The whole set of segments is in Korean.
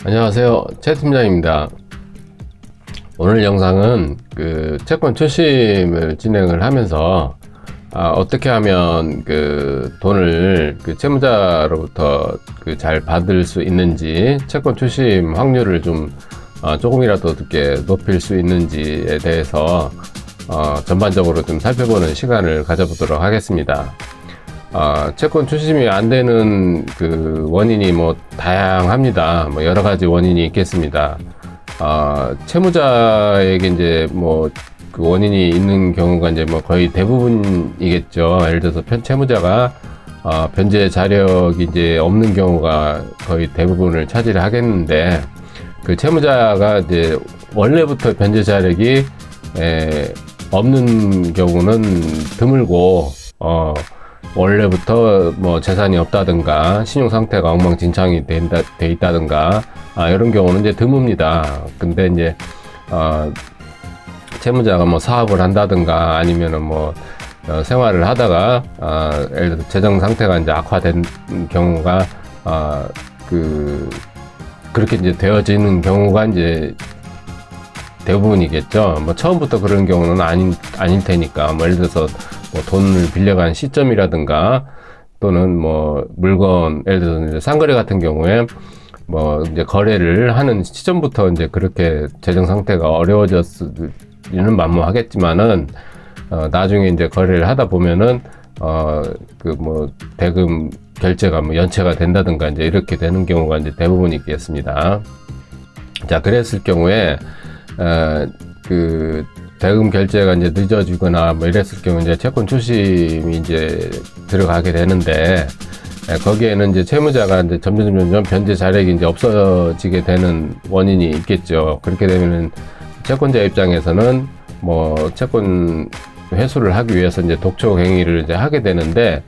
안녕하세요, 최 팀장입니다. 오늘 영상은 채권 추심을 진행을 하면서 어떻게 하면 돈을 채무자로부터 잘 받을 수 있는지, 채권 추심 확률을 좀 조금이라도 이렇게 높일 수 있는지에 대해서 전반적으로 좀 살펴보는 시간을 가져보도록 하겠습니다. 채권 추심이 안 되는 원인이 다양합니다. 여러 가지 원인이 있겠습니다. 채무자에게 이제 원인이 있는 경우가 이제 거의 대부분이겠죠. 예를 들어서 채무자가 변제 자력이 이제 없는 경우가 거의 대부분을 차지를 하겠는데, 채무자가 이제 원래부터 변제 자력이 없는 경우는 드물고, 원래부터 재산이 없다든가 신용 상태가 엉망진창이 돼 있다든가 이런 경우는 이제 드뭅니다. 근데 이제 채무자가 사업을 한다든가 아니면은 생활을 하다가 예를 들어 재정 상태가 이제 악화된 경우가 그렇게 이제 되어지는 경우가 이제 대부분이겠죠. 처음부터 그런 경우는 아닐 테니까, 예를 들어서 돈을 빌려간 시점이라든가, 또는 물건, 예를 들어서 이제 쌍거래 같은 경우에 이제 거래를 하는 시점부터 이제 그렇게 재정 상태가 어려워졌으면 만무하겠지만은, 나중에 이제 거래를 하다 보면은, 대금 결제가 연체가 된다든가, 이제 이렇게 되는 경우가 이제 대부분이겠습니다. 자, 그랬을 경우에, 대금 결제가 이제 늦어지거나 이랬을 경우 이제 채권 추심이 이제 들어가게 되는데, 거기에는 이제 채무자가 이제 점점 변제 자력이 이제 없어지게 되는 원인이 있겠죠. 그렇게 되면은 채권자 입장에서는 채권 회수를 하기 위해서 이제 독촉 행위를 이제 하게 되는데,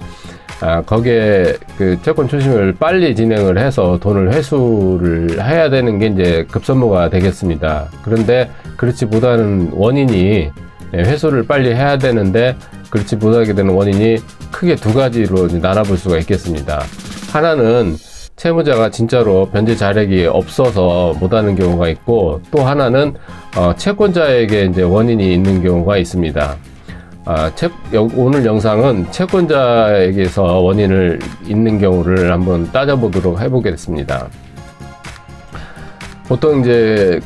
거기에 채권 추심을 빨리 진행을 해서 돈을 회수를 해야 되는 게 이제 급선무가 되겠습니다. 그런데 그렇지 못하는 원인이, 회수를 빨리 해야 되는데 그렇지 못하게 되는 원인이 크게 두 가지로 나눠볼 수가 있겠습니다. 하나는 채무자가 진짜로 변제 자력이 없어서 못하는 경우가 있고, 또 하나는 채권자에게 이제 원인이 있는 경우가 있습니다. 오늘 영상은 채권자에게서 원인을 있는 경우를 한번 따져보도록 해보겠습니다. 보통 이제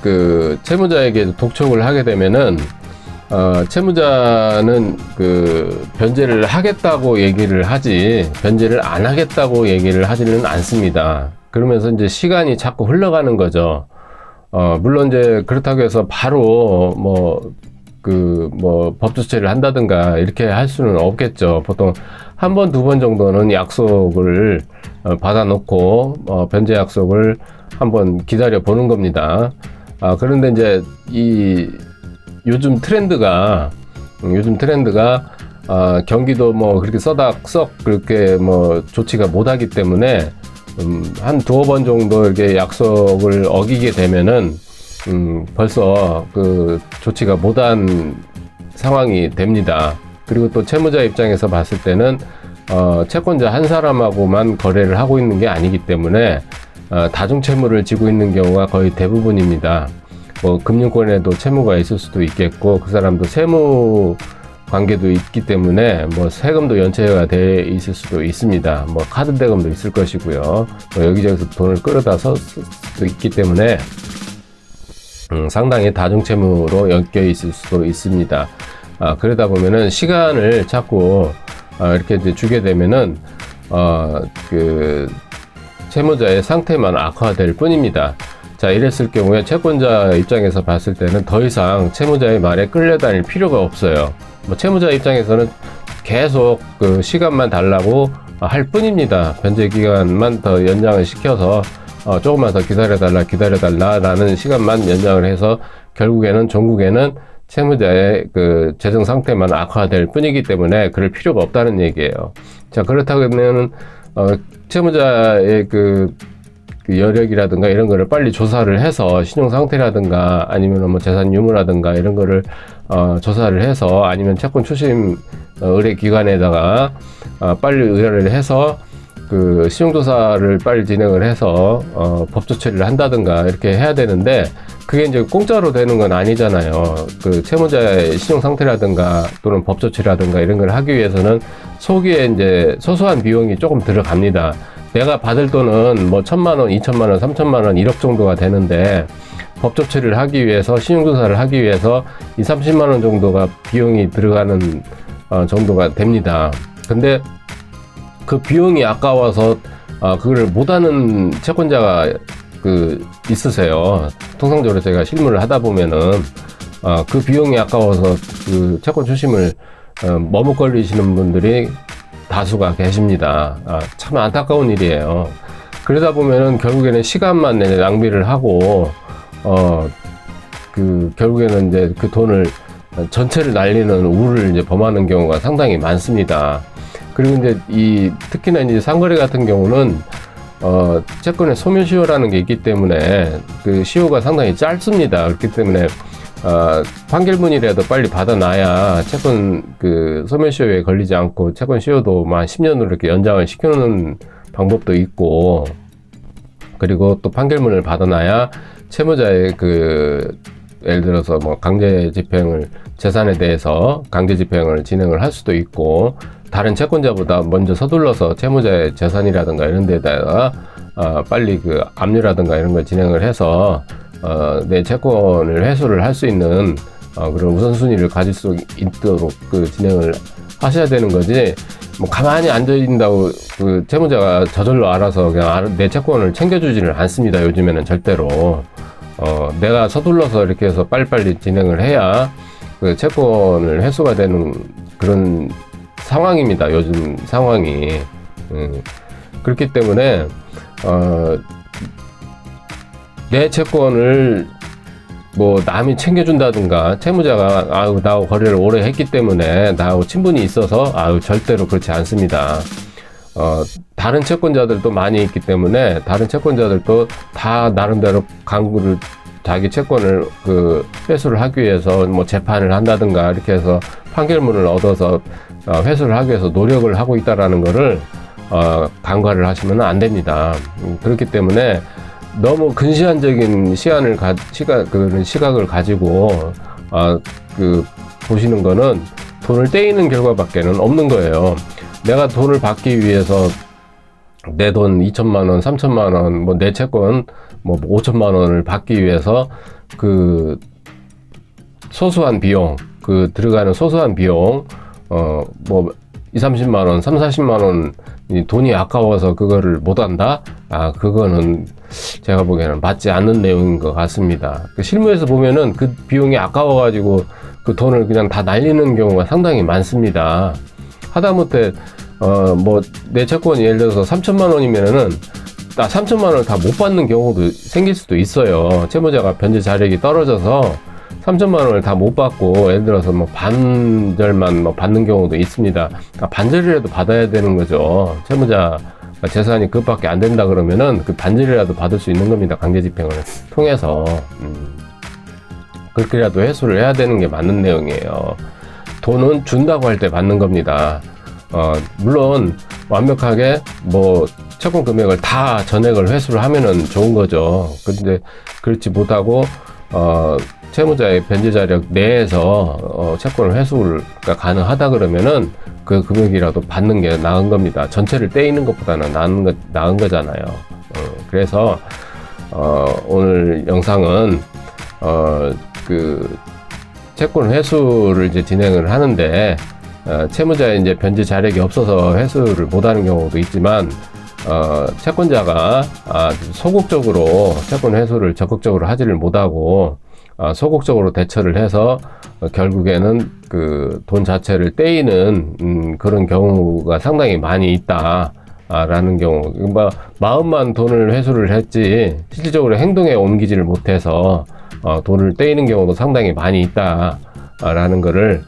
채무자에게 독촉을 하게 되면은, 채무자는 변제를 하겠다고 얘기를 하지, 변제를 안 하겠다고 얘기를 하지는 않습니다. 그러면서 이제 시간이 자꾸 흘러가는 거죠. 물론 이제 그렇다고 해서 바로 법조치를 한다든가 이렇게 할 수는 없겠죠. 보통 한 번, 두 번 정도는 약속을 받아놓고, 변제 약속을 한번 기다려 보는 겁니다. 그런데 이제 요즘 트렌드가, 경기도 그렇게 썩 그렇게 좋지가 못하기 때문에, 한 두어 번 정도 이렇게 약속을 어기게 되면은, 벌써 좋지가 못한 상황이 됩니다. 그리고 또 채무자 입장에서 봤을 때는 채권자 한 사람하고만 거래를 하고 있는 게 아니기 때문에 다중 채무를 지고 있는 경우가 거의 대부분입니다. 금융권에도 채무가 있을 수도 있겠고, 그 사람도 세무 관계도 있기 때문에 세금도 연체가 돼 있을 수도 있습니다. 카드 대금도 있을 것이고요. 여기저기서 돈을 끌어다 쓸 수도 있기 때문에 상당히 다중채무로 엮여 있을 수도 있습니다. 그러다 보면은 시간을 자꾸 이렇게 이제 주게 되면은 채무자의 상태만 악화될 뿐입니다. 자, 이랬을 경우에 채권자 입장에서 봤을 때는 더 이상 채무자의 말에 끌려다닐 필요가 없어요. 채무자 입장에서는 계속 시간만 달라고 할 뿐입니다. 변제 기간만 더 연장을 시켜서 조금만 더 기다려달라라는 시간만 연장을 해서 결국에는 종국에는 채무자의 재정 상태만 악화될 뿐이기 때문에 그럴 필요가 없다는 얘기예요. 자, 그렇다면 채무자의 여력이라든가 이런 거를 빨리 조사를 해서 신용 상태라든가 아니면 재산 유무라든가 이런 거를 조사를 해서, 아니면 채권 추심 의뢰 기관에다가 빨리 의뢰를 해서 그 신용조사를 빨리 진행을 해서 법조 처리를 한다든가 이렇게 해야 되는데, 그게 이제 공짜로 되는 건 아니잖아요. 그 채무자의 신용 상태라든가 또는 법조 처리라든가 이런 걸 하기 위해서는 초기에 이제 소소한 비용이 조금 들어갑니다. 내가 받을 돈은 뭐 1,000만 원, 2,000만 원, 3,000만 원, 1억 정도가 되는데, 법조 처리를 하기 위해서, 신용조사를 하기 위해서 2, 30만 원 정도가 비용이 들어가는 정도가 됩니다. 근데 그 비용이 아까워서 그걸 못하는 채권자가 있으세요. 통상적으로 제가 실무를 하다 보면은 그 비용이 아까워서 그 채권 추심을 머뭇거리시는 분들이 다수가 계십니다. 참 안타까운 일이에요. 그러다 보면은 결국에는 시간만 낭비를 하고 결국에는 이제 그 돈을 전체를 날리는 우를 이제 범하는 경우가 상당히 많습니다. 그리고 이제 특히나 이제 상거래 같은 경우는 채권의 소멸시효라는 게 있기 때문에 그 시효가 상당히 짧습니다. 그렇기 때문에 판결문이라도 빨리 받아놔야 채권 소멸시효에 걸리지 않고 채권 시효도 한 10년으로 이렇게 연장을 시켜놓는 방법도 있고, 그리고 또 판결문을 받아놔야 채무자의 예를 들어서 뭐 강제 집행을, 재산에 대해서 강제 집행을 진행을 할 수도 있고, 다른 채권자보다 먼저 서둘러서 채무자의 재산이라든가 이런 데다가 빨리 압류라든가 이런 걸 진행을 해서 내 채권을 회수를 할 수 있는 그런 우선순위를 가질 수 있도록 진행을 하셔야 되는 거지, 뭐 가만히 앉아 있는다고 채무자가 저절로 알아서 그냥 내 채권을 챙겨주지는 않습니다. 요즘에는 절대로. 내가 서둘러서 이렇게 해서 빨리빨리 진행을 해야 채권을 회수가 되는 그런 상황입니다. 요즘 상황이. 그렇기 때문에 내 채권을 뭐 남이 챙겨준다든가, 채무자가 나하고 거래를 오래 했기 때문에 나하고 친분이 있어서 절대로 그렇지 않습니다. 다른 채권자들도 많이 있기 때문에 다른 채권자들도 다 나름대로 강구를, 자기 채권을 회수를 하기 위해서 뭐 재판을 한다든가 이렇게 해서 판결문을 얻어서 회수를 하기 위해서 노력을 하고 있다라는 거를 간과를 하시면 안 됩니다. 그렇기 때문에 너무 근시안적인 시각을 가지고 보시는 거는 돈을 떼이는 결과밖에는 없는 거예요. 내가 돈을 받기 위해서 내 돈 2,000만 원, 3,000만 원, 뭐 내 채권 뭐 5,000만 원을 받기 위해서 소소한 비용, 들어가는 소소한 비용, 뭐 2, 30만 원, 3, 40만 원 돈이 아까워서 그거를 못 한다? 그거는 제가 보기에는 맞지 않는 내용인 것 같습니다. 실무에서 보면은 그 비용이 아까워가지고 그 돈을 그냥 다 날리는 경우가 상당히 많습니다. 하다못해 뭐 내 채권이 예를 들어서 3,000만 원이면은 3,000만 원을 다 못 받는 경우도 생길 수도 있어요. 채무자가 변제 자력이 떨어져서 3,000만 원을 다 못 받고 예를 들어서 뭐 반절만 뭐 받는 경우도 있습니다. 반절이라도 받아야 되는 거죠. 채무자 재산이 그것밖에 안 된다 그러면은 그 반절이라도 받을 수 있는 겁니다. 강제 집행을 통해서. 그렇게라도 회수를 해야 되는 게 맞는 내용이에요. 돈은 준다고 할 때 받는 겁니다. 물론 완벽하게 뭐 채권 금액을 다 전액을 회수를 하면은 좋은 거죠. 근데 그렇지 못하고 채무자의 변제 자력 내에서 채권을 회수가 가능하다 그러면은 그 금액이라도 받는 게 나은 겁니다. 전체를 떼이는 것보다는 나은 거잖아요. 그래서 오늘 영상은 채권 회수를 이제 진행을 하는데 채무자의 이제 변제 자력이 없어서 회수를 못하는 경우도 있지만 채권자가 소극적으로 채권 회수를 적극적으로 하지를 못하고 소극적으로 대처를 해서 결국에는 돈 자체를 떼이는 그런 경우가 상당히 많이 있다. 라는 경우, 마음만 돈을 회수를 했지 실질적으로 행동에 옮기지를 못해서 돈을 떼이는 경우도 상당히 많이 있다. 라는 거를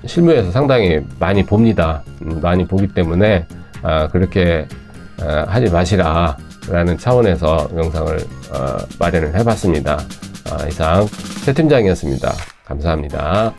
실무에서 상당히 많이 봅니다. 많이 보기 때문에 그렇게 하지 마시라 라는 차원에서 영상을 마련을 해봤습니다. 이상 최 팀장이었습니다. 감사합니다.